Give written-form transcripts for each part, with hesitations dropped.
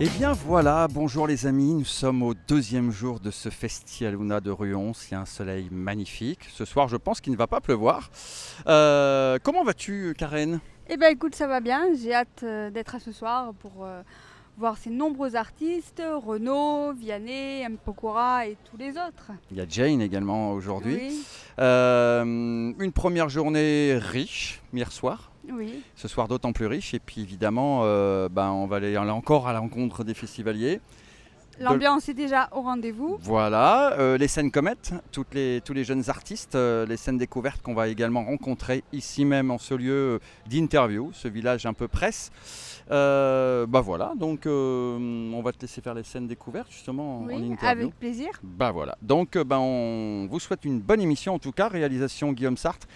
Et bien voilà, bonjour les amis, nous sommes au deuxième jour de ce Festivaluna de Ruons. Il y a un soleil magnifique. Ce soir, je pense qu'il ne va pas pleuvoir. Comment vas-tu, Karen? Eh bien écoute, ça va bien, j'ai hâte d'être à ce soir pour voir ces nombreux artistes, Renaud, Vianney, M. Pokora et tous les autres. Il y a Jane également aujourd'hui. Oui, Une première journée riche hier soir. oui. Ce soir d'autant plus riche. Et puis évidemment, on va aller encore à la rencontre des festivaliers. L'ambiance est déjà au rendez-vous. Voilà, les scènes comètes, tous les jeunes artistes, les scènes découvertes qu'on va également rencontrer ici même en ce lieu d'interview, ce village un peu presse. Voilà, donc on va te laisser faire les scènes découvertes justement en Oui, interview. avec plaisir. Voilà, donc on vous souhaite une bonne émission en tout cas, réalisation Guillaume Sartre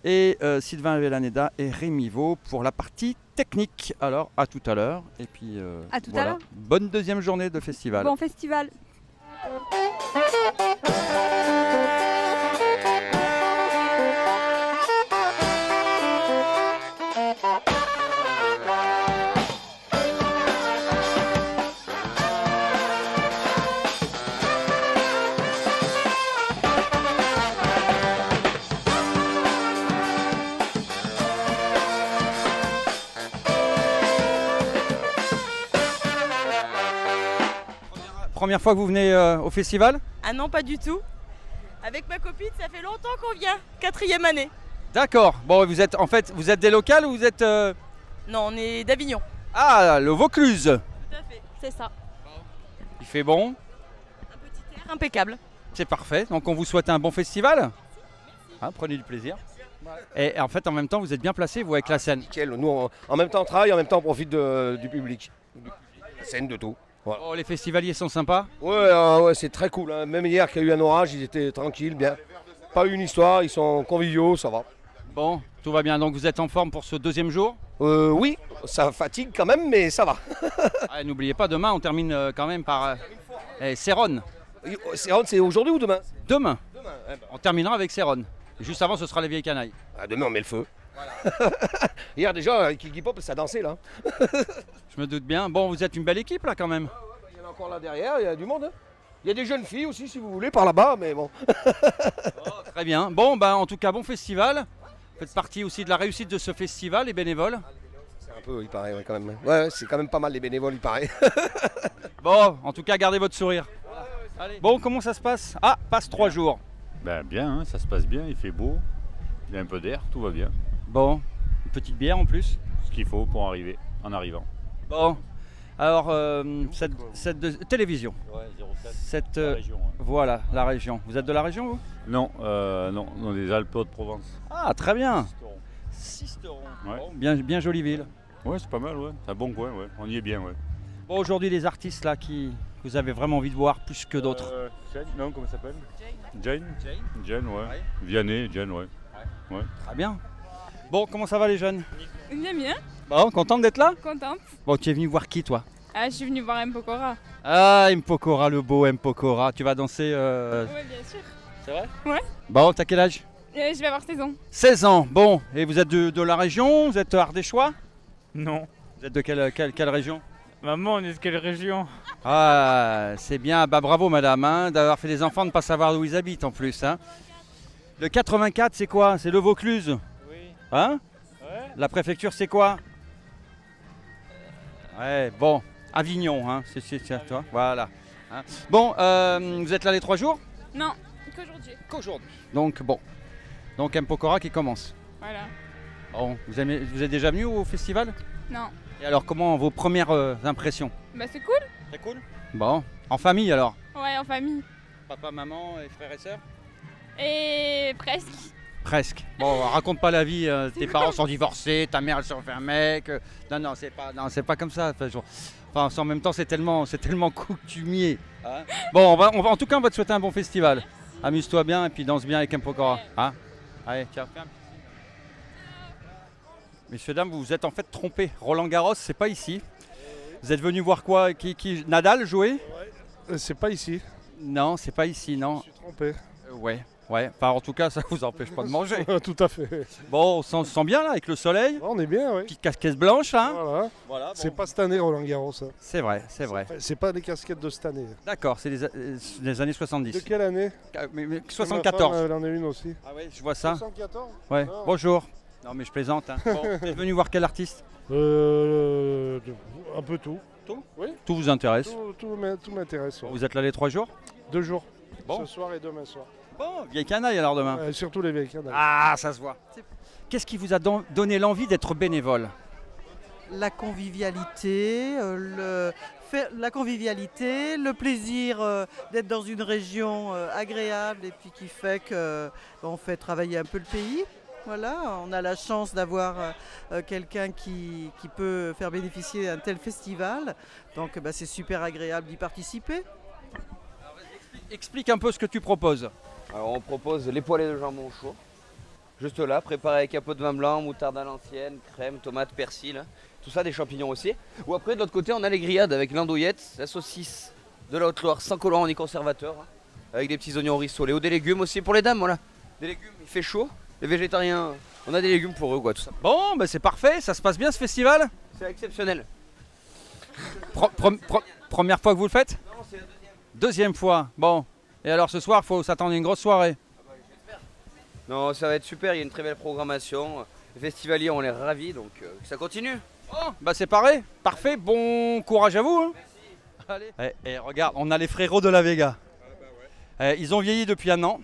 et Sylvain Avellaneda et Rémi Vaux pour la partie technique. Alors à tout à l'heure et puis À tout à voilà. l'heure. Bonne deuxième journée de festival. Bon festival. Première fois que vous venez au festival? Ah non, pas du tout. Avec ma copine, ça fait longtemps qu'on vient. 4e année. D'accord. Bon, vous êtes des locales ou vous êtes Non, on est d'Avignon. Ah, le Vaucluse. Tout à fait, c'est ça. Il fait bon, Un petit air impeccable. c'est parfait. Donc on vous souhaite un bon festival. Hein, prenez du plaisir. Et en fait, en même temps, vous êtes bien placé, vous, avec la scène. Nickel. Nous, en même temps, on travaille, en même temps, on profite du public. La scène, de tout. Voilà. Oh, les festivaliers sont sympas. Ouais, c'est très cool. Hein. Même hier qu'il y a eu un orage, ils étaient tranquilles, bien. Pas eu une histoire, ils sont conviviaux, ça va. Bon, tout va bien. Donc vous êtes en forme pour ce deuxième jour. Oui, ça fatigue quand même, mais ça va. Ah, n'oubliez pas, demain, on termine quand même par Céron. C'est aujourd'hui ou demain? Demain, Demain. on terminera avec Céron. Juste avant, ce sera les vieilles canailles. Demain, on met le feu. Hier, déjà, Kiki Pop, ça dansait là. Je me doute bien. Bon, vous êtes une belle équipe là quand même. Il y en a encore là derrière, il y a du monde. Hein. Il y a des jeunes filles aussi, si vous voulez, par là-bas, mais bon. Très bien. Bon, en tout cas, bon festival. Vous faites partie aussi de la réussite de ce festival, les bénévoles. C'est un peu, il paraît, ouais, quand même. Ouais, c'est quand même pas mal les bénévoles, il paraît. Bon, en tout cas, gardez votre sourire. Allez. Bon, comment ça se passe? Ah, passe 3 jours. Ben bien, hein, ça se passe bien, il fait beau, il y a un peu d'air, tout va bien. Bon, une petite bière en plus. Ce qu'il faut pour arriver, en arrivant. Bon, alors, télévision. Ouais, 07, Cette, la région. Ouais. voilà, la région. Vous êtes de la région, vous? Non, on est des Alpes-de-Provence. Ah, très bien. Sisteron. Sisteron. Ouais. Bon, bien jolie ville. Ouais, c'est pas mal, ouais. C'est un bon coin, ouais. On y est bien, ouais. Bon, aujourd'hui, les artistes là qui vous avez vraiment envie de voir plus que d'autres. Jane, non, comment ça s'appelle? Jane. Jane. Jane, ouais. Ouais. Vianney, Jane, ouais. Ouais. Très bien. Bon, comment ça va les jeunes? Bien, Bon, contente d'être là? contente. Bon, tu es venu voir qui toi? Ah, je suis venue voir M. Pokora. Ah, Mpokora, le beau Mpokora. Tu vas danser Ouais, bien sûr. C'est vrai? Ouais. Bon, t'as quel âge? Je vais avoir 16 ans. 16 ans. Bon, et vous êtes de la région? Vous êtes ardéchois? Non. Vous êtes de quelle région? Maman, on est de quelle région? Ah, c'est bien. Bah bravo madame, hein, d'avoir fait des enfants, de ne pas savoir où ils habitent en plus. Hein. Le 84, c'est quoi? C'est le Vaucluse. Oui. Hein? Ouais. La préfecture, c'est quoi? Ouais, bon, Avignon, hein, c'est à toi. Voilà. Hein. Bon, vous êtes là les 3 jours? Non, qu'aujourd'hui. Qu'aujourd'hui. Donc bon. Donc Mpokora qui commence. Voilà. Bon, vous êtes déjà venu au festival? Non. Et alors, comment vos premières impressions? Bah, c'est cool. Très cool. Bon, en famille alors? Ouais, en famille. Papa, maman et frères et sœurs? Et presque. Presque. Bon, raconte pas la vie. Tes parents sont divorcés, ta mère elle s'en fait un mec. Non, c'est pas comme ça. Enfin, en même temps, c'est tellement coutumier. Hein. Bon, en tout cas, on va te souhaiter un bon festival. Amuse-toi bien et puis danse bien avec Mpokora. Hein. Allez, tiens, fais un petit signe. Messieurs, dames, vous vous êtes en fait trompés. Roland Garros, c'est pas ici. Vous êtes venu voir quoi? Nadal jouer? C'est pas ici. Non, c'est pas ici, non. Je suis trompé. Ouais. Ouais, enfin en tout cas ça vous empêche pas de manger. Tout à fait. Bon, on se sent bien là avec le soleil. On est bien, oui. Petite casquette blanche là. Voilà. Voilà, C'est pas cette année Roland Garros. Ça. C'est vrai, c'est vrai. Enfin, c'est pas les casquettes de cette année. D'accord, c'est les années 70. De quelle année? Mais Ma 74. femme, elle en a une aussi. Ah oui, je vois ça. 74. Ouais, Non. bonjour. Non mais je plaisante. Hein. Bon, vous êtes venu voir quel artiste? Un peu tout. Tout? Oui. Tout vous intéresse? Tout m'intéresse. Ouais. Vous êtes là les 3 jours? 2 jours. Bon. Ce soir et demain soir. Bon, vieille canaille alors demain. Surtout les vieilles canailles. Ah, ça se voit. Qu'est-ce qui vous a donné l'envie d'être bénévole? La convivialité, la convivialité, le plaisir d'être dans une région agréable et puis qui fait qu'on fait travailler un peu le pays. Voilà, on a la chance d'avoir quelqu'un qui peut faire bénéficier d'un tel festival. Donc c'est super agréable d'y participer. Explique un peu ce que tu proposes. Alors on propose les poêlés de jambon chaud. Juste là, préparé avec un peu de vin blanc, moutarde à l'ancienne, crème, tomate, persil. Tout ça, des champignons aussi. Ou après, de l'autre côté, on a les grillades avec l'andouillette, la saucisse de la Haute-Loire sans colorant ni conservateur. Avec des petits oignons rissolés ou des légumes aussi pour les dames, voilà. Des légumes, il fait chaud. Les végétariens, on a des légumes pour eux, quoi, tout ça. Bon, bah c'est parfait, ça se passe bien ce festival? C'est exceptionnel. Première fois que vous le faites? Non, c'est la deuxième. Deuxième fois, bon. Et alors ce soir, il faut s'attendre à une grosse soirée. Non, ça va être super, il y a une très belle programmation. Les festivaliers, on est ravis, donc que ça continue. Oh, bah c'est pareil, parfait, bon courage à vous. Hein. Allez. Et regarde, on a les frérots de la Vega. Ils ont vieilli depuis 1 an.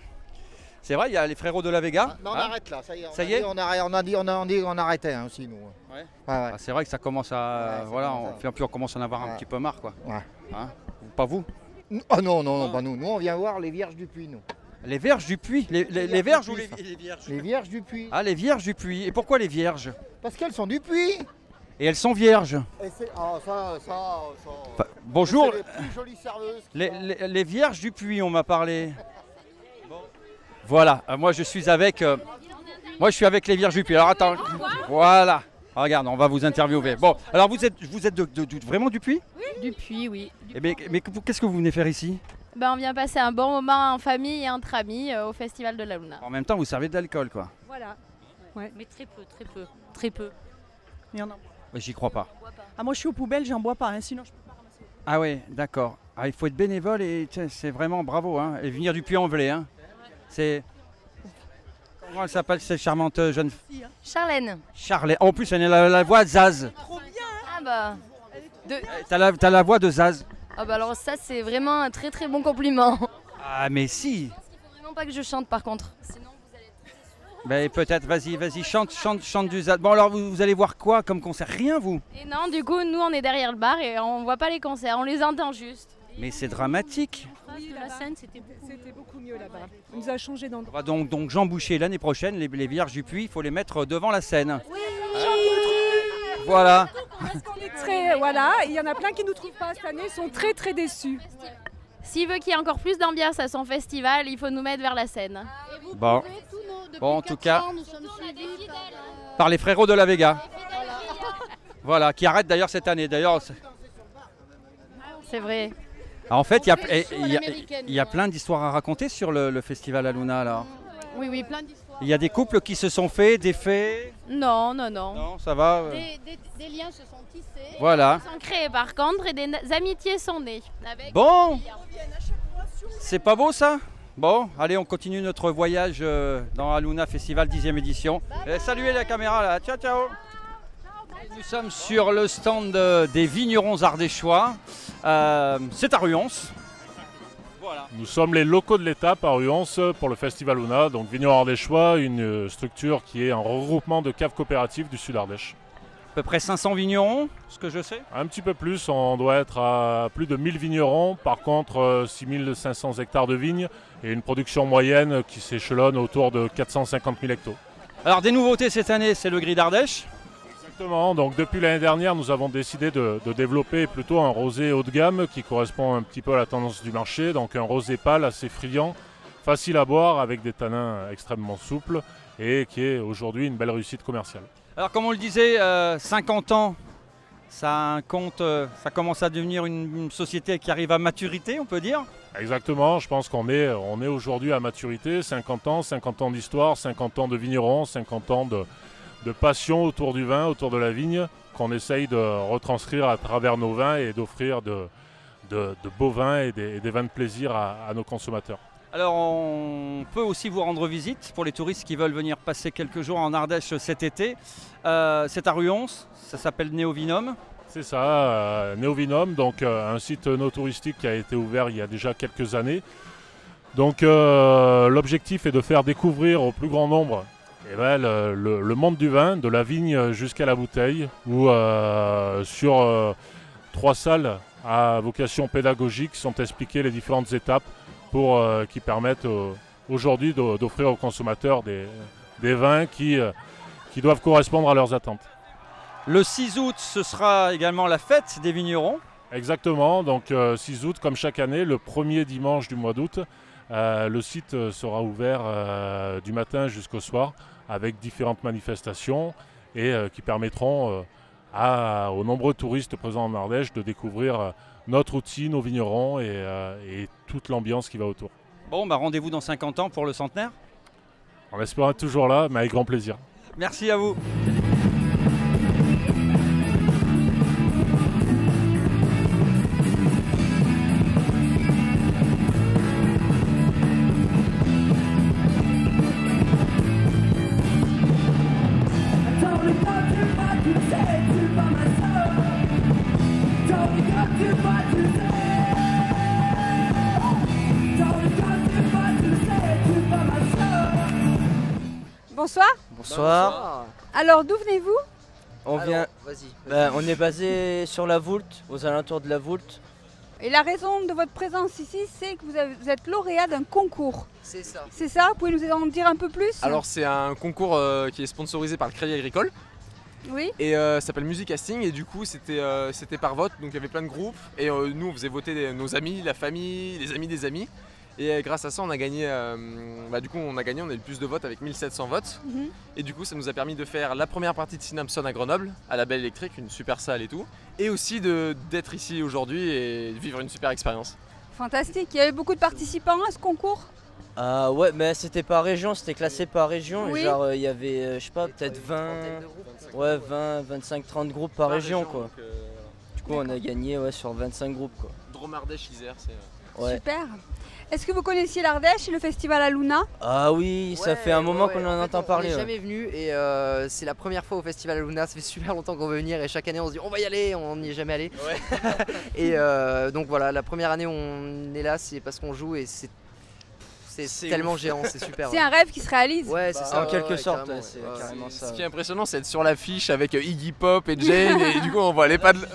C'est vrai, il y a les frérots de la Vega. On arrête là, ça y est. Ça y est. On a dit on arrêtait hein, aussi nous. Ouais. Ouais. C'est vrai que ça commence à, Ouais, voilà, commence on commence à en avoir un petit peu marre, quoi. Ouais. Hein, pas vous? Oh non, pas nous. Nous on vient voir les Vierges du Puy, nous. Les Vierges du Puy, les Vierges ou les Vierges? Les Vierges du Puy. Ah, les Vierges du Puy. Et pourquoi les Vierges? Parce qu'elles sont du Puy. Et elles sont vierges. Et Enfin, bonjour. C'est les plus jolies serveuses. Les Vierges du Puy, on m'a parlé. Voilà, moi je suis avec les Vierges du Puy. Alors attends, voilà. Regarde, on va vous interviewer. Bon, alors vous êtes vraiment du Puy? Oui. Du Puy, oui. Mais qu'est-ce que vous venez faire ici? On vient passer un bon moment en famille et entre amis au Festival de la Luna. En même temps, vous servez de l'alcool, quoi. Voilà. Ouais. Mais très peu. Il y en a. J'y crois pas. Ah, moi je suis aux poubelles, j'en bois pas, hein, sinon je peux pas ramasser. Ah oui, d'accord. Ah, il faut être bénévole et c'est vraiment bravo. Hein. Et venir du Puy-en-Velay. Hein. C'est... Comment elle s'appelle cette charmante jeune fille? Charlène. Charlène. En plus, elle a la voix de Zaz. Trop bien, hein. Ah bah. T'as la voix de Zaz. Ah bah alors ça c'est vraiment un très très bon compliment. Ah mais si. Je pense qu'il faut vraiment pas que je chante par contre. Sinon vous allez être très déçus. Ben peut-être, vas-y, chante du Zaz. Bon alors vous allez voir quoi comme concert? Rien vous? Et non, du coup, nous on est derrière le bar et on voit pas les concerts, on les entend juste. Mais c'est dramatique. Oui, la scène c'était beaucoup mieux là-bas. On nous a changé d'endroit. Donc Jean Boucher, l'année prochaine, les Vierges du Puy, il faut les mettre devant la scène. Oui. Voilà. Parce qu'on est très, voilà, il y en a plein qui nous trouvent pas cette année, ils sont très très déçus. S'il veut qu'il y ait encore plus d'ambiance à son festival, il faut nous mettre vers la scène. Bon, en tout cas, par les frérots de la Vega. Voilà, qui arrêtent d'ailleurs cette année. D'ailleurs, c'est vrai. En fait, il y a plein d'histoires à raconter sur le festival Aluna alors. Oui, plein d'histoires. Il y a des couples qui se sont faits, des faits. Non. Non, ça va. Des liens se sont tissés. Voilà. Ils sont créés par contre et des amitiés sont nées. Bon, c'est pas beau ça? Bon, allez, on continue notre voyage dans Aluna Festival 10e édition. Saluez la caméra là, ciao. Nous sommes sur le stand des vignerons ardéchois. C'est à Ruance. Voilà. Nous sommes les locaux de l'étape à Ruance pour le Festival Luna. Donc Vignerons Ardéchois, une structure qui est un regroupement de caves coopératives du Sud Ardèche. À peu près 500 vignerons, ce que je sais. Un petit peu plus, on doit être à plus de 1000 vignerons. Par contre, 6500 hectares de vignes et une production moyenne qui s'échelonne autour de 450 000 hectos. Alors des nouveautés cette année, c'est le gris d'Ardèche. Exactement, donc depuis l'année dernière, nous avons décidé de développer plutôt un rosé haut de gamme qui correspond un petit peu à la tendance du marché. Donc un rosé pâle assez friand, facile à boire avec des tanins extrêmement souples et qui est aujourd'hui une belle réussite commerciale. Alors comme on le disait, 50 ans ça commence à devenir une société qui arrive à maturité, on peut dire. Exactement, je pense qu'on est aujourd'hui à maturité, 50 ans d'histoire, 50 ans de vignerons, 50 ans de passion autour du vin, autour de la vigne, qu'on essaye de retranscrire à travers nos vins et d'offrir de beaux vins et des vins de plaisir à nos consommateurs. Alors on peut aussi vous rendre visite pour les touristes qui veulent venir passer quelques jours en Ardèche cet été. C'est à Ruons, ça s'appelle Néovinum. C'est ça, Néovinum, donc un site no touristique qui a été ouvert il y a déjà quelques années. Donc l'objectif est de faire découvrir au plus grand nombre le monde du vin, de la vigne jusqu'à la bouteille, ou sur 3 salles à vocation pédagogique sont expliquées les différentes étapes qui permettent aujourd'hui d'offrir aux consommateurs des vins qui doivent correspondre à leurs attentes. Le 6 août, ce sera également la fête des vignerons. Exactement, donc 6 août, comme chaque année, le premier dimanche du mois d'août, le site sera ouvert du matin jusqu'au soir avec différentes manifestations et qui permettront aux nombreux touristes présents en Ardèche de découvrir notre outil, nos vignerons et toute l'ambiance qui va autour. Bon, bah rendez-vous dans 50 ans pour le centenaire. On espère être toujours là, mais avec grand plaisir. Merci à vous. Bonsoir. Bonsoir. Alors d'où venez-vous? On est basé sur la Voulte, aux alentours de la Voulte. Et la raison de votre présence ici, c'est que vous êtes lauréat d'un concours. C'est ça. C'est ça? Vous pouvez nous en dire un peu plus? Alors c'est un concours qui est sponsorisé par le Crédit Agricole. Oui. Et ça s'appelle Music Casting et du coup c'était par vote, donc il y avait plein de groupes et nous on faisait voter nos amis, la famille, les amis des amis. Et grâce à ça on a gagné, on a eu le plus de votes avec 1700 votes. Et du coup ça nous a permis de faire la première partie de Synapson à Grenoble, à la Belle Électrique, une super salle et tout. Et aussi d'être ici aujourd'hui et de vivre une super expérience. Fantastique, il y avait beaucoup de participants à ce concours? Ouais, mais c'était par région, c'était classé par région. Oui. Et genre il y avait, je sais pas, peut-être 20, 25, 30 groupes par région quoi. Du coup on a gagné sur 25 groupes quoi. Drôme, Ardèche, Isère, c'est... Ouais. Super. Est-ce que vous connaissiez l'Ardèche et le festival Aluna? Ah oui, ça fait un moment qu'on en entend parler. On n'est jamais venu et c'est la première fois au festival Aluna, ça fait super longtemps qu'on veut venir et chaque année on se dit on va y aller, on n'y est jamais allé. Et donc voilà, la première année où on est là c'est parce qu'on joue et c'est tellement géant, c'est super. C'est un rêve qui se réalise. Ouais, c'est ça. En quelque sorte, carrément, c'est carrément ça. Ce qui est impressionnant c'est d'être sur l'affiche avec Iggy Pop et Jane et du coup on voit les paddle...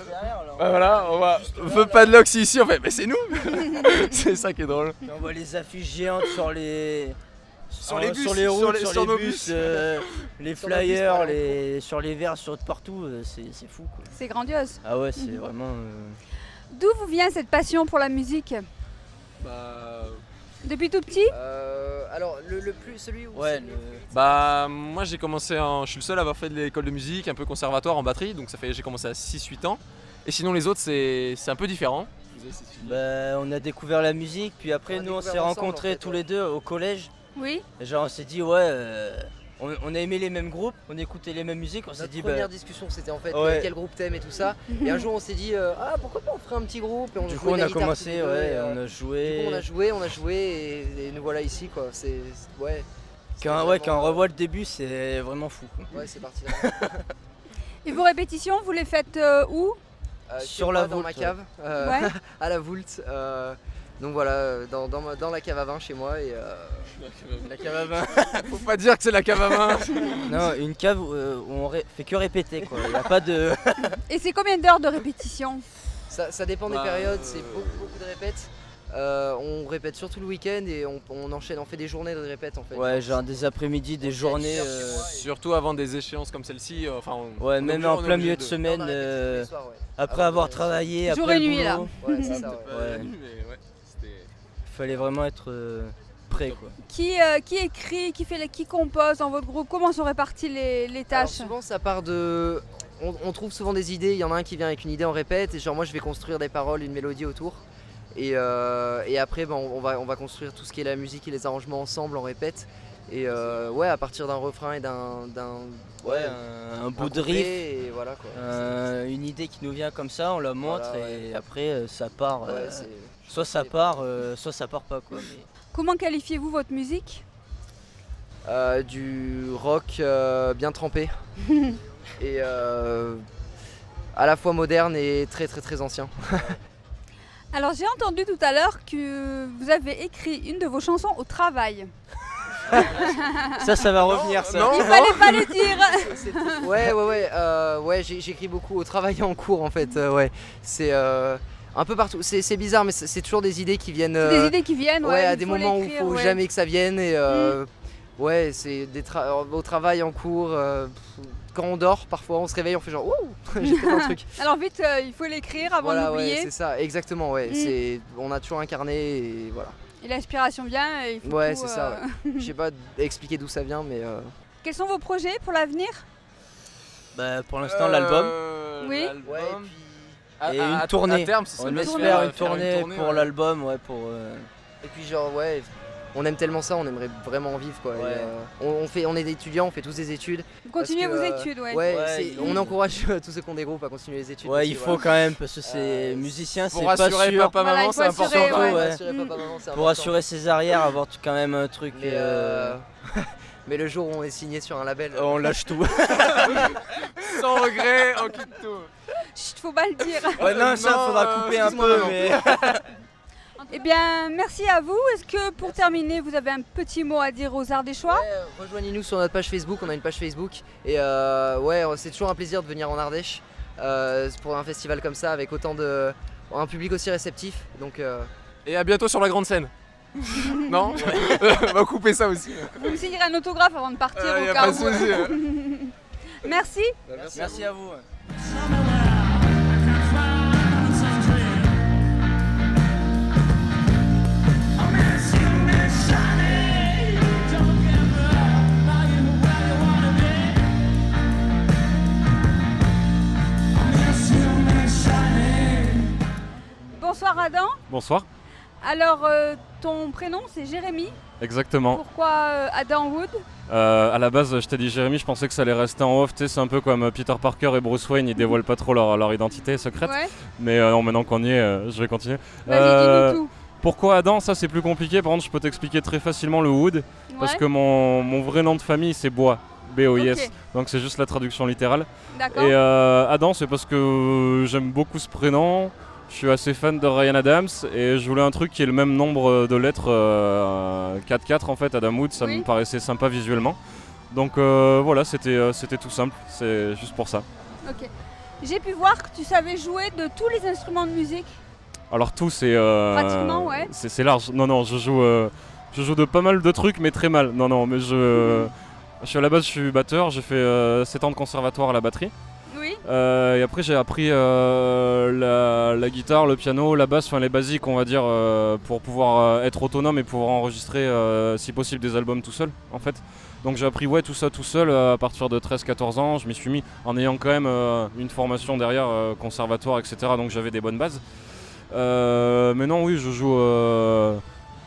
Voilà, on voit The Padlocks ici, on fait mais c'est nous. C'est ça qui est drôle. On voit les affiches géantes sur les bus, sur les routes, sur nos bus, bus. les flyers, sur les verres, sur partout, c'est fou quoi. C'est grandiose. Ah ouais, c'est vraiment... D'où vous vient cette passion pour la musique? Depuis tout petit? Alors celui où Bah moi j'ai commencé, je suis le seul à avoir fait de l'école de musique, un peu conservatoire en batterie, donc j'ai commencé à 6-8 ans. Et sinon les autres c'est un peu différent. On a découvert la musique, puis après nous on s'est rencontrés tous les deux au collège. Oui. Et genre on s'est dit on a aimé les mêmes groupes, on écoutait les mêmes musiques, on s'est dit première discussion c'était en fait quel groupe t'aimes et tout ça. Et un jour on s'est dit pourquoi pas on ferait un petit groupe et du coup on a commencé, on a joué. Du coup on a joué et nous voilà ici quoi. Quand on revoit le début c'est vraiment fou quoi. Ouais c'est parti. Et vos répétitions vous les faites où? Sur la Voulte, dans ma cave, à la Voulte. Donc voilà, dans la cave à vin chez moi et la cave à vin. Faut pas dire que c'est la cave à vin. Non, une cave où on fait que répéter quoi. Il y a pas de. Et c'est combien d'heures de répétition? Ça dépend des périodes, c'est beaucoup de répètes. On répète surtout le week-end et on enchaîne, on fait des journées de répètes en fait. Ouais, genre des après-midi, des journées. Surtout avant des échéances comme celle-ci. Ouais, même en plein milieu de semaine, après avoir travaillé, jour après et nuit là. Ouais, c'est ça. Il fallait vraiment être prêt quoi. Qui écrit, qui compose dans votre groupe? Comment sont réparties les tâches? Alors souvent ça part de... on trouve souvent des idées, il y en a un qui vient avec une idée, on répète, et genre moi je vais construire des paroles, une mélodie autour. Et après on va construire tout ce qui est la musique et les arrangements ensemble, on répète. Et ouais, à partir d'un refrain et d'un bout de riff, et voilà, quoi. Une idée qui nous vient comme ça, on la montre Voilà, et après ça part. Ouais, soit ça part pas quoi. Mais... Comment qualifiez-vous votre musique? Du rock bien trempé. Et à la fois moderne et très très très ancien. Alors j'ai entendu tout à l'heure que vous avez écrit une de vos chansons au travail. Ça va revenir ça. Il fallait pas le dire. Ouais, j'écris beaucoup au travail en cours en fait. Ouais, c'est un peu partout. C'est bizarre, mais c'est toujours des idées qui viennent. Des idées qui viennent, ouais. À des moments où il faut jamais que ça vienne et ouais, c'est au travail en cours. Quand on dort, parfois on se réveille, on fait genre ouh, j'ai fait un truc. Alors vite, il faut l'écrire avant de l'oublier. Ouais, c'est ça, exactement. Ouais, on a toujours un carnet et voilà. Et l'inspiration vient et il faut ouais, tout, c'est ça. Ouais. Je sais pas expliquer d'où ça vient, mais. Quels sont vos projets pour l'avenir? Bah, pour l'instant, l'album. Oui. Ouais, et une tournée. À terme, on espère une tournée pour l'album, ouais, pour. Et puis genre ouais. On aime tellement ça, on aimerait vraiment en vivre quoi. Ouais. On est des étudiants, on fait tous des études. Vous continuez vos études, ouais. On encourage tous ceux qui ont des groupes à continuer les études. Ouais, aussi, il faut quand même parce que c'est musicien, c'est pas sûr. Papa, maman, c'est important. Pour assurer ses arrières, avoir quand même un truc. Mais le jour où on est signé sur un label, on lâche tout. Sans regret, on quitte tout. Chut, faut pas le dire. Ouais, non, ça faudra couper un peu, mais. Eh bien, merci à vous. Est-ce que pour terminer, vous avez un petit mot à dire aux Ardéchois? Rejoignez-nous sur notre page Facebook, on a une page Facebook. Et ouais, c'est toujours un plaisir de venir en Ardèche pour un festival comme ça, avec un public aussi réceptif. Donc, et à bientôt sur la grande scène. Non on va couper ça aussi. Vous me signerez un autographe avant de partir au cas où. Merci. Merci à vous. Bonsoir Adam. Bonsoir. Alors ton prénom c'est Jérémy. Exactement. Pourquoi Adam Wood? À la base je t'ai dit Jérémy, je pensais que ça allait rester en off, c'est un peu comme Peter Parker et Bruce Wayne, ils dévoilent pas trop leur identité secrète. Ouais. Mais non, maintenant qu'on y est, je vais continuer. Vas-y, dis-nous tout. Pourquoi Adam? Ça c'est plus compliqué, par contre je peux t'expliquer très facilement le Wood, parce que mon vrai nom de famille c'est Bois. B-O-I-S, okay. Donc c'est juste la traduction littérale. D'accord. Et Adam c'est parce que j'aime beaucoup ce prénom. Je suis assez fan de Ryan Adams et je voulais un truc qui ait le même nombre de lettres, 4-4 en fait, Adam Wood, ça me paraissait sympa visuellement. Donc voilà, c'était tout simple, c'est juste pour ça. Ok. J'ai pu voir que tu savais jouer de tous les instruments de musique. Alors tout c'est... pratiquement, ouais. C'est large, non, je joue de pas mal de trucs mais très mal. Non, mais à la base je suis batteur, j'ai fait 7 ans de conservatoire à la batterie. Oui. Et après j'ai appris la guitare, le piano, la basse, enfin les basiques on va dire pour pouvoir être autonome et pouvoir enregistrer si possible des albums tout seul en fait. Donc j'ai appris tout ça tout seul à partir de 13-14 ans, je m'y suis mis en ayant quand même une formation derrière conservatoire etc. Donc j'avais des bonnes bases. Mais non oui je joue,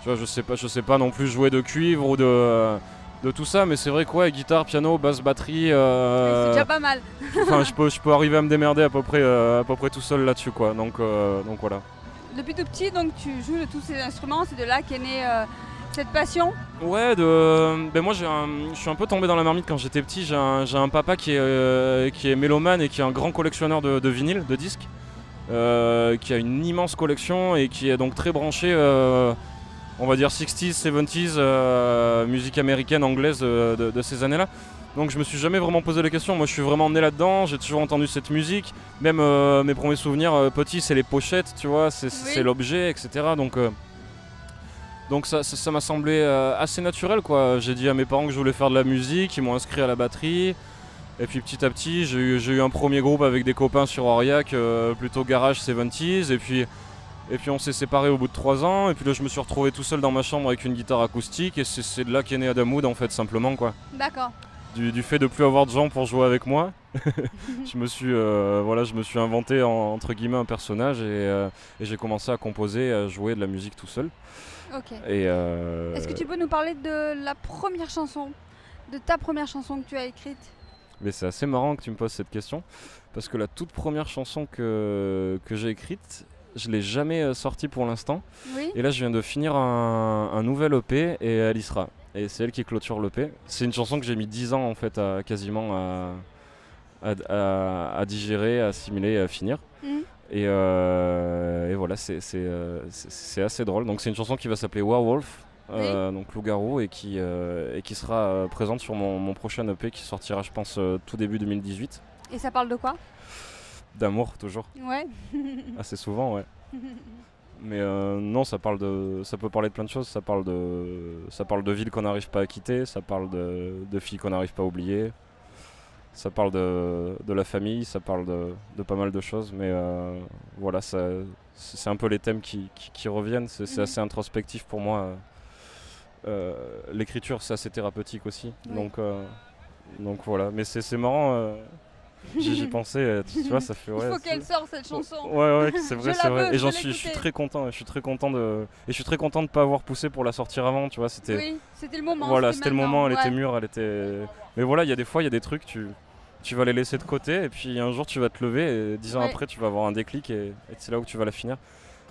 tu vois, je sais pas non plus jouer de cuivre ou de tout ça, mais c'est vrai que guitare, piano, basse, batterie. C'est déjà pas mal. Enfin, je peux arriver à me démerder à peu près tout seul là-dessus, quoi. Donc voilà. Depuis tout petit, donc tu joues de tous ces instruments, c'est de là qu'est née cette passion. Ouais, moi je suis un peu tombé dans la marmite quand j'étais petit. J'ai un papa qui est mélomane et qui est un grand collectionneur de vinyles, de disques, qui a une immense collection et qui est donc très branché. On va dire 60s, 70s, musique américaine, anglaise de ces années-là. Donc je me suis jamais vraiment posé la question, moi je suis vraiment né là-dedans, j'ai toujours entendu cette musique. Même mes premiers souvenirs petits, c'est les pochettes, tu vois, c'est l'objet, etc. Donc ça m'a semblé assez naturel, quoi. J'ai dit à mes parents que je voulais faire de la musique, ils m'ont inscrit à la batterie. Et puis petit à petit, j'ai eu un premier groupe avec des copains sur Aurillac, plutôt garage 70s. Et puis on s'est séparés au bout de 3 ans, et puis là je me suis retrouvé tout seul dans ma chambre avec une guitare acoustique, et c'est de là qu'est né Adam Wood en fait, simplement quoi. D'accord. Du fait de plus avoir de gens pour jouer avec moi, je me suis inventé entre guillemets un personnage et j'ai commencé à composer, à jouer de la musique tout seul. Ok. Et Est-ce que tu peux nous parler de la première chanson, de ta première chanson que tu as écrite? Mais c'est assez marrant que tu me poses cette question, parce que la toute première chanson que j'ai écrite, je l'ai jamais sortie pour l'instant. Oui. Et là, je viens de finir un nouvel EP et elle y sera. Et c'est elle qui clôture l'EP. C'est une chanson que j'ai mis 10 ans en fait quasiment à digérer, à assimiler et à finir. Et voilà, c'est assez drôle. Donc c'est une chanson qui va s'appeler Werewolf, donc loup-garou, et qui sera présente sur mon prochain EP qui sortira, je pense, tout début 2018. Et ça parle de quoi? D'amour, toujours. Ouais. Assez souvent, ouais. Mais non, ça peut parler de plein de choses. Ça parle de villes qu'on n'arrive pas à quitter, ça parle de filles qu'on n'arrive pas à oublier, ça parle de la famille, ça parle de pas mal de choses. Mais voilà, c'est un peu les thèmes qui reviennent. C'est assez introspectif pour moi. L'écriture, c'est assez thérapeutique aussi. Oui. Donc voilà. Mais c'est marrant. J'y pensais, tu vois, ça fait. Ouais, il faut qu'elle sorte cette chanson. Ouais, c'est vrai, c'est vrai. Et je suis très content. Je suis très content de pas avoir poussé pour la sortir avant, tu vois. Oui, c'était le moment. Voilà, c'était le moment. Elle ouais. était mûre, elle était. Mais voilà, il y a des fois, il y a des trucs, tu vas les laisser de côté, et puis un jour, tu vas te lever, et 10 ans après, tu vas avoir un déclic, et c'est là où tu vas la finir.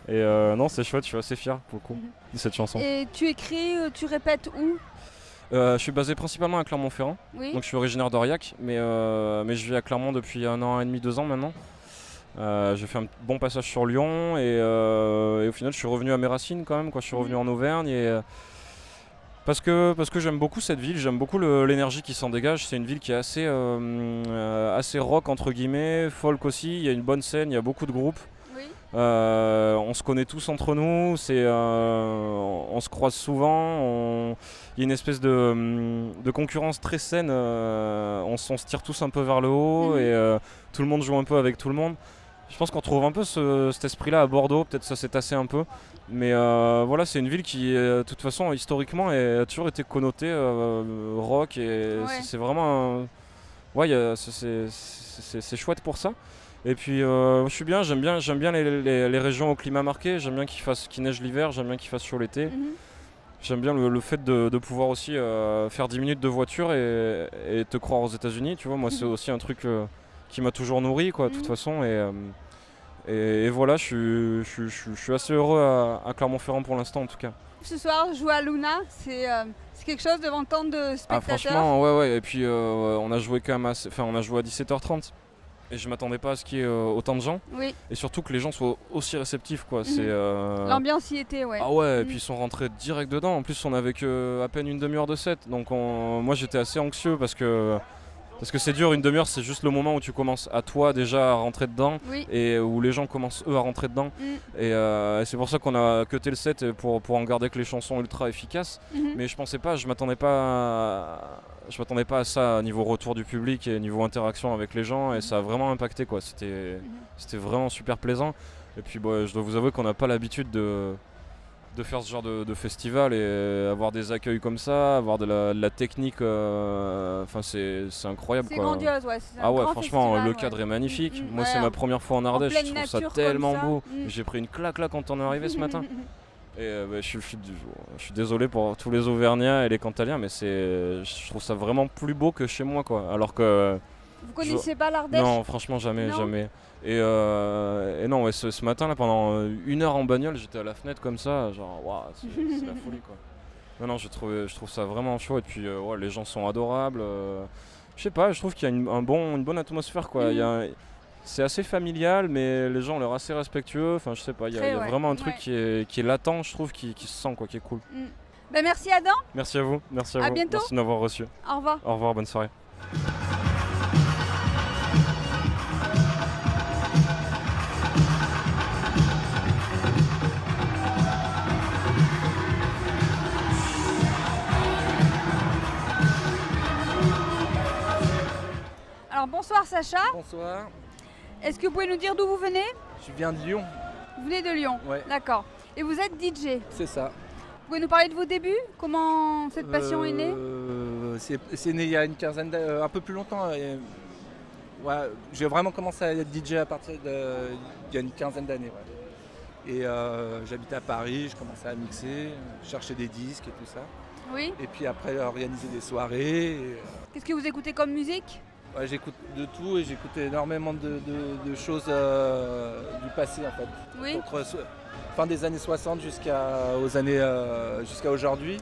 Et non, c'est chouette. Je suis assez fier pour le coup de cette chanson. Et tu écris, tu répètes où? Je suis basé principalement à Clermont-Ferrand, oui. Donc je suis originaire d'Aurillac, mais je vis à Clermont depuis 1 an et demi, 2 ans maintenant. J'ai fait un bon passage sur Lyon et au final je suis revenu à mes racines quand même, quoi. Je suis revenu en Auvergne parce que j'aime beaucoup cette ville, j'aime beaucoup l'énergie qui s'en dégage. C'est une ville qui est assez rock entre guillemets, folk aussi, il y a une bonne scène, il y a beaucoup de groupes. On se connaît tous entre nous, on se croise souvent, il y a une espèce de concurrence très saine, on se tire tous un peu vers le haut et tout le monde joue un peu avec tout le monde. Je pense qu'on trouve un peu cet esprit-là à Bordeaux, peut-être ça s'est tassé un peu, mais voilà, c'est une ville qui, de toute façon, historiquement, a toujours été connotée rock et c'est vraiment... c'est chouette pour ça. Et puis je suis bien, j'aime bien les régions au climat marqué, j'aime bien qu'il neige l'hiver, j'aime bien qu'il fasse chaud l'été. J'aime bien le fait de pouvoir aussi faire 10 minutes de voiture et te croire aux États-Unis, tu vois. Moi, c'est aussi un truc qui m'a toujours nourri, quoi, de toute façon. Et voilà, je suis assez heureux à Clermont-Ferrand pour l'instant, en tout cas. Ce soir, jouer à Luna, c'est quelque chose devant tant de spectateurs. Ah, franchement, ouais. Et puis, on a joué quand même on a joué à 17h30. Et je m'attendais pas à ce qu'il y ait autant de gens. Oui. Et surtout que les gens soient aussi réceptifs, quoi. L'ambiance y était, ouais. Ah ouais, et puis ils sont rentrés direct dedans. En plus, on avait à peine une demi-heure de set. Donc moi, j'étais assez anxieux parce que c'est dur, une demi-heure, c'est juste le moment où tu commences à toi déjà à rentrer dedans et où les gens commencent eux à rentrer dedans. Et c'est pour ça qu'on a cuté le set pour en garder que les chansons ultra efficaces. Mais je m'attendais pas à ça niveau retour du public et niveau interaction avec les gens, et ça a vraiment impacté, quoi. C'était vraiment super plaisant. Et puis je dois vous avouer qu'on n'a pas l'habitude de faire ce genre de festival et avoir des accueils comme ça, avoir de la technique, c'est incroyable. C'est grandiose, ouais. Ah ouais, franchement, le cadre est magnifique. Moi, c'est ma première fois en Ardèche, je trouve ça tellement beau. J'ai pris une claque là quand on est arrivé ce matin. Et je suis désolé pour tous les Auvergnats et les Cantaliens, mais je trouve ça vraiment plus beau que chez moi, quoi. Alors que vous connaissiez pas l'Ardèche? Non, franchement jamais. Et non, ouais, ce matin là, pendant 1 heure en bagnole, j'étais à la fenêtre comme ça, genre waouh, c'est la folie, quoi. Non, je trouve ça vraiment chaud, et puis les gens sont adorables. Je sais pas, je trouve qu'il y a une bonne atmosphère, quoi. C'est assez familial, mais les gens ont l'air assez respectueux. Enfin, je sais pas, il y a vraiment un truc qui est latent, je trouve, qui se sent, quoi, qui est cool. Ben, merci Adam. Merci à vous. À bientôt. Merci de m'avoir reçu. Au revoir. Au revoir, bonne soirée. Alors bonsoir Sacha. Bonsoir. Est-ce que vous pouvez nous dire d'où vous venez? Je viens de Lyon. Vous venez de Lyon? Ouais. D'accord. Et vous êtes DJ? C'est ça. Vous pouvez nous parler de vos débuts? Comment cette passion est née? C'est né il y a une quinzaine d'années, un peu plus longtemps. Ouais, j'ai vraiment commencé à être DJ à partir d'il y a une quinzaine d'années. Ouais. Et j'habitais à Paris, je commençais à mixer, chercher des disques et tout ça. Oui. Et puis après, organiser des soirées. Qu'est-ce que vous écoutez comme musique? Ouais, j'écoute de tout et j'écoute énormément de choses du passé en fait. Oui. Fin des années 60 jusqu'à aujourd'hui.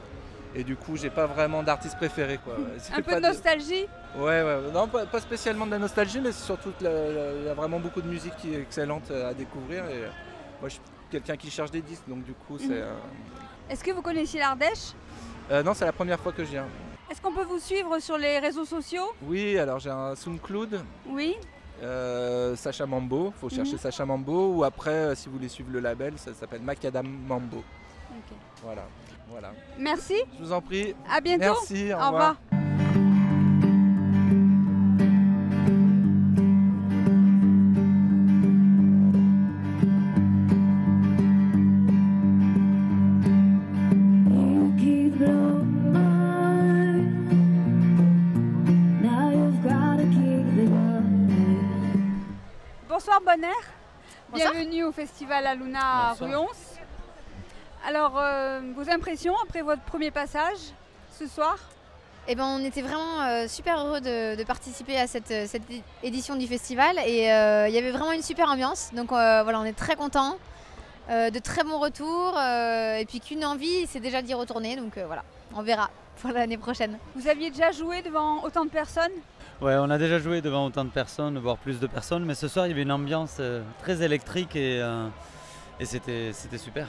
Et du coup, j'ai pas vraiment d'artiste préféré, quoi. Un peu de nostalgie? Ouais, non, pas spécialement de la nostalgie, mais surtout qu'il y a vraiment beaucoup de musique qui est excellente à découvrir. Et moi, je suis quelqu'un qui cherche des disques, donc du coup, c'est... Est-ce que vous connaissiez l'Ardèche? Non, c'est la première fois que je viens. Est-ce qu'on peut vous suivre sur les réseaux sociaux? Oui, alors j'ai un SoundCloud. Oui. Sacha Mambo, faut chercher Sacha Mambo, ou après, si vous voulez suivre le label, ça s'appelle Macadam Mambo. Ok. Voilà. Merci. Je vous en prie. À bientôt. Merci, au revoir. Bonsoir Bonheur. Bienvenue au festival Aluna Ruons. Alors, vos impressions après votre premier passage ce soir? Eh ben, on était vraiment super heureux de participer à cette édition du festival et il y avait vraiment une super ambiance. Donc voilà, on est très contents, de très bons retours et puis qu'une envie, c'est déjà d'y retourner. Donc voilà, on verra pour l'année prochaine. Vous aviez déjà joué devant autant de personnes? Ouais, on a déjà joué devant autant de personnes, voire plus de personnes, mais ce soir il y avait une ambiance très électrique et c'était super.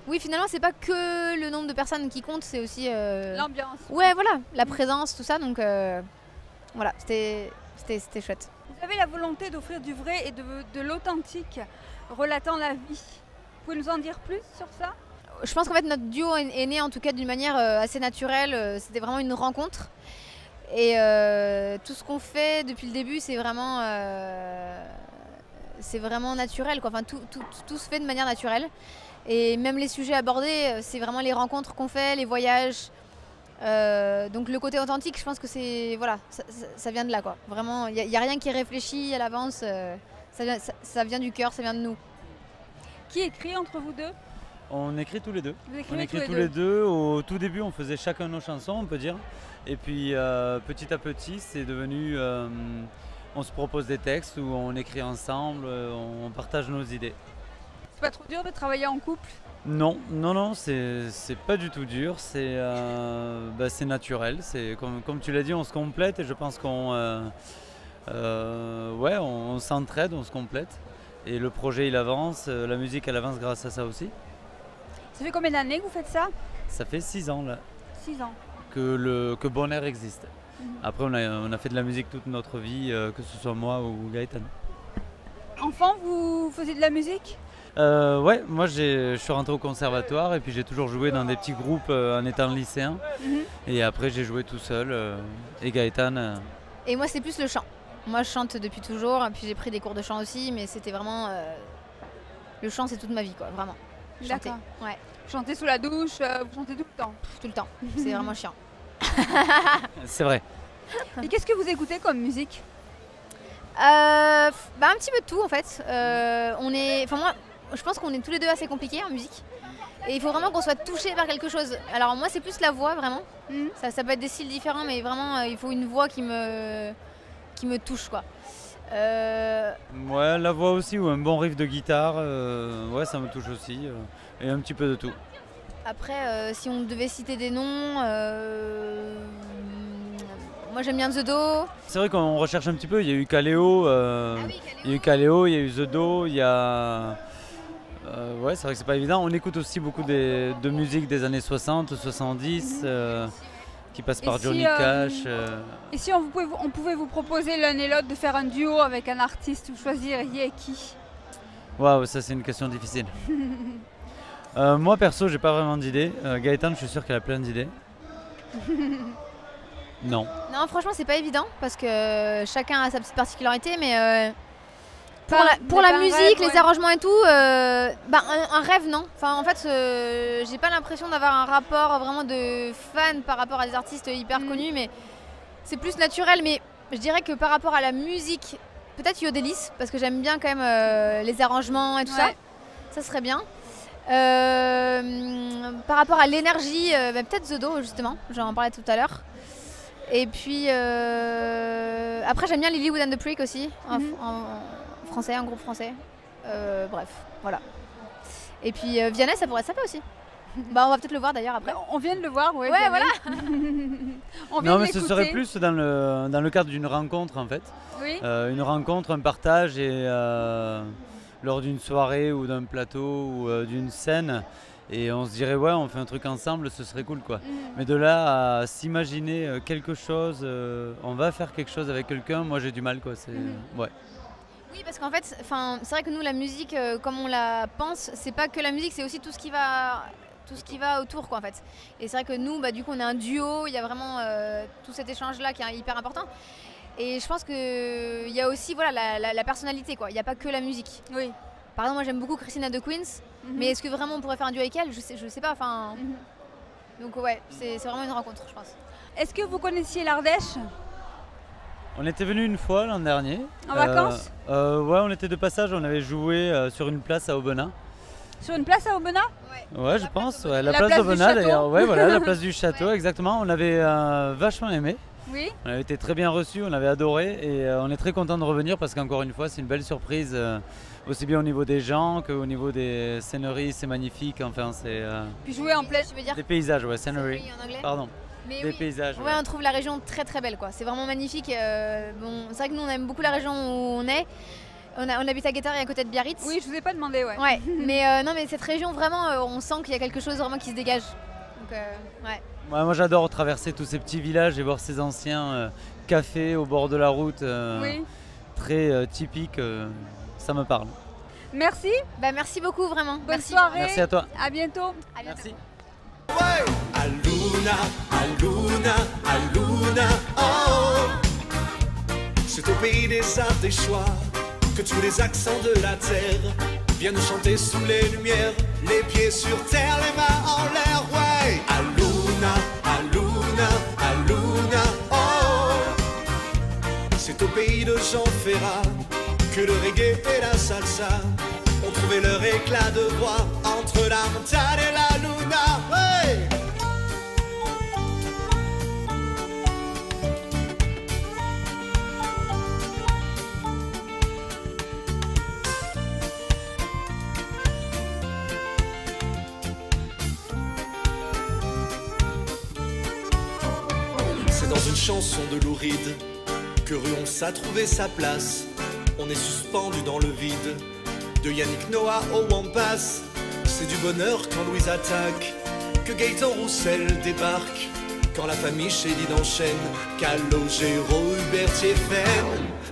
Oui, finalement, c'est pas que le nombre de personnes qui compte, c'est aussi l'ambiance. Ouais, voilà, la présence, tout ça. Donc voilà, c'était chouette. Vous avez la volonté d'offrir du vrai et de l'authentique, relatant la vie. Vous pouvez nous en dire plus sur ça? Je pense qu'en fait, notre duo est né en tout cas d'une manière assez naturelle. C'était vraiment une rencontre. Et tout ce qu'on fait depuis le début, c'est vraiment naturel, quoi. Enfin, tout se fait de manière naturelle. Et même les sujets abordés, c'est vraiment les rencontres qu'on fait, les voyages. Donc le côté authentique, je pense que c'est voilà, ça vient de là, quoi. Vraiment, il n'y a rien qui est réfléchi à l'avance. Ça vient du cœur, ça vient de nous. Qui écrit entre vous deux? On écrit tous les deux. On écrit tous les deux. Au tout début, on faisait chacun nos chansons, on peut dire. Et puis petit à petit, c'est devenu... on se propose des textes où on écrit ensemble, on partage nos idées. C'est pas trop dur de travailler en couple? Non, c'est pas du tout dur, c'est naturel. Comme tu l'as dit, on se complète et je pense qu'on on s'entraide, on se complète. Et le projet il avance, la musique elle avance grâce à ça aussi. Ça fait combien d'années que vous faites ça? Ça fait 6 ans là. 6 ans. Que Bonheur existe. Après on a fait de la musique toute notre vie, que ce soit moi ou Gaëtan. Enfant, vous faisiez de la musique? Ouais, moi je suis rentré au conservatoire et puis j'ai toujours joué dans des petits groupes en étant lycéen. Et après j'ai joué tout seul et Gaëtan. Et moi c'est plus le chant. Moi je chante depuis toujours, et puis j'ai pris des cours de chant aussi, mais c'était vraiment... le chant c'est toute ma vie, quoi, vraiment. D'accord. Ouais. Chanter sous la douche, vous chantez tout le temps? Tout le temps, c'est vraiment chiant. C'est vrai. Et qu'est-ce que vous écoutez comme musique? Un petit peu de tout en fait. Moi, je pense qu'on est tous les deux assez compliqués en musique. Et il faut vraiment qu'on soit touché par quelque chose. Alors moi c'est plus la voix vraiment. Ça peut être des styles différents, mais vraiment il faut une voix qui me touche, quoi. Ouais, la voix aussi, ou un bon riff de guitare, ouais, ça me touche aussi. Et un petit peu de tout. Après, si on devait citer des noms, moi j'aime bien The Do. C'est vrai qu'on recherche un petit peu, il y a eu Kaleo, il y a eu The Do, il y a... ouais, c'est vrai que c'est pas évident. On écoute aussi beaucoup de musique des années 60, 70, qui passe par Johnny Cash. Et si on pouvait vous proposer l'un et l'autre de faire un duo avec un artiste, vous choisiriez qui? Waouh, ça c'est une question difficile. Moi perso, j'ai pas vraiment d'idée. Gaëtan, je suis sûr qu'elle a plein d'idées. Non. Non, franchement, c'est pas évident parce que chacun a sa petite particularité, mais pour la musique, les arrangements et tout, un rêve, non. Enfin, en fait, j'ai pas l'impression d'avoir un rapport vraiment de fan par rapport à des artistes hyper connus, mais c'est plus naturel. Mais Je dirais que par rapport à la musique, peut-être Yodelis, parce que j'aime bien quand même les arrangements et tout ça. Ça serait bien. Par rapport à l'énergie, peut-être The Do justement, j'en parlais tout à l'heure. Et puis après j'aime bien Lilywood and the Prick aussi, en français, un groupe français. Bref, voilà. Et puis Vianney, ça pourrait être sympa aussi. Bah, on va peut-être le voir d'ailleurs après. On vient de le voir, ouais. Ouais, voilà. On vient Non, de mais ce serait plus dans le cadre d'une rencontre en fait. Oui. Une rencontre, un partage et lors d'une soirée ou d'un plateau ou d'une scène. Et on se dirait, ouais, on fait un truc ensemble, ce serait cool quoi. Mais de là à s'imaginer quelque chose, on va faire quelque chose avec quelqu'un, moi j'ai du mal quoi. Ouais. Oui, parce qu'en fait, c'est vrai que nous, la musique, comme on la pense, c'est pas que la musique, c'est aussi tout ce qui va autour quoi en fait. Et c'est vrai que nous, du coup, on est un duo, il y a vraiment tout cet échange-là qui est hyper important. Et je pense qu'il y a aussi la personnalité quoi, il n'y a pas que la musique. Oui. Par exemple, moi j'aime beaucoup Christina de Queens, mais est-ce que vraiment on pourrait faire un duo avec elle? Je sais pas, Donc ouais, c'est vraiment une rencontre, je pense. Est-ce que vous connaissiez l'Ardèche? On était venu une fois l'an dernier. En vacances? Ouais, on était de passage, on avait joué sur une place à Aubenas. Sur une place à Aubenas? Ouais, je pense, la place d'Aubenas d'ailleurs. Ouais, voilà, la place du château, exactement. On avait vachement aimé. Oui. On avait été très bien reçus, on avait adoré et on est très content de revenir parce qu'encore une fois, c'est une belle surprise, aussi bien au niveau des gens qu'au niveau des scéneries, c'est magnifique. Enfin, c'est. Puis jouer en plein, tu veux dire? Des paysages, ouais, scenery. En anglais. Pardon. Mais des paysages. Ouais, on trouve la région très très belle quoi. C'est vraiment magnifique. Bon, c'est vrai que nous on aime beaucoup la région où on est. On habite à Guétare et à côté de Biarritz. Oui, je vous ai pas demandé, ouais. Ouais, mais non, mais cette région vraiment, on sent qu'il y a quelque chose vraiment qui se dégage. Donc ouais. Ouais, moi j'adore traverser tous ces petits villages et voir ces anciens cafés au bord de la route, très typiques. Ça me parle. Merci. Merci beaucoup vraiment. Bonne soirée. Merci à toi. À bientôt. À bientôt. Merci. Aluna, Aluna, Aluna, oh. C'est au pays des arts, des choix, que tous les accents de la terre viennent chanter sous les lumières, les pieds sur terre, les mains en l'air, ouais. Aluna, Aluna, Aluna, oh. C'est au pays de Jean Ferrat que le reggae et la salsa ont trouvé leur éclat de voix entre la montagne et la luna, ouais. C'est dans une chanson de Lou Reed que Ruon a trouvé sa place. On est suspendu dans le vide, de Yannick Noah au Wampas. C'est du bonheur quand Louise attaque, que Gaëtan Roussel débarque, quand la famille Chédid enchaîne, Calogero, Hubertier, Fenn,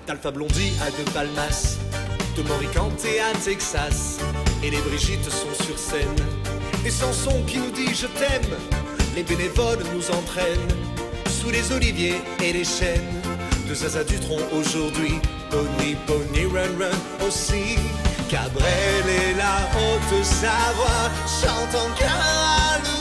d'Alpha Blondie à De Palmas, de Moricanté à Texas, et les Brigitte sont sur scène. Des chansons qui nous disent je t'aime, les bénévoles nous entraînent, sous les oliviers et les chênes, de Zaza Dutronc aujourd'hui, Pony, Pony, Run, Run aussi. Cabrel et la Haute-Savoie chantent en chœur.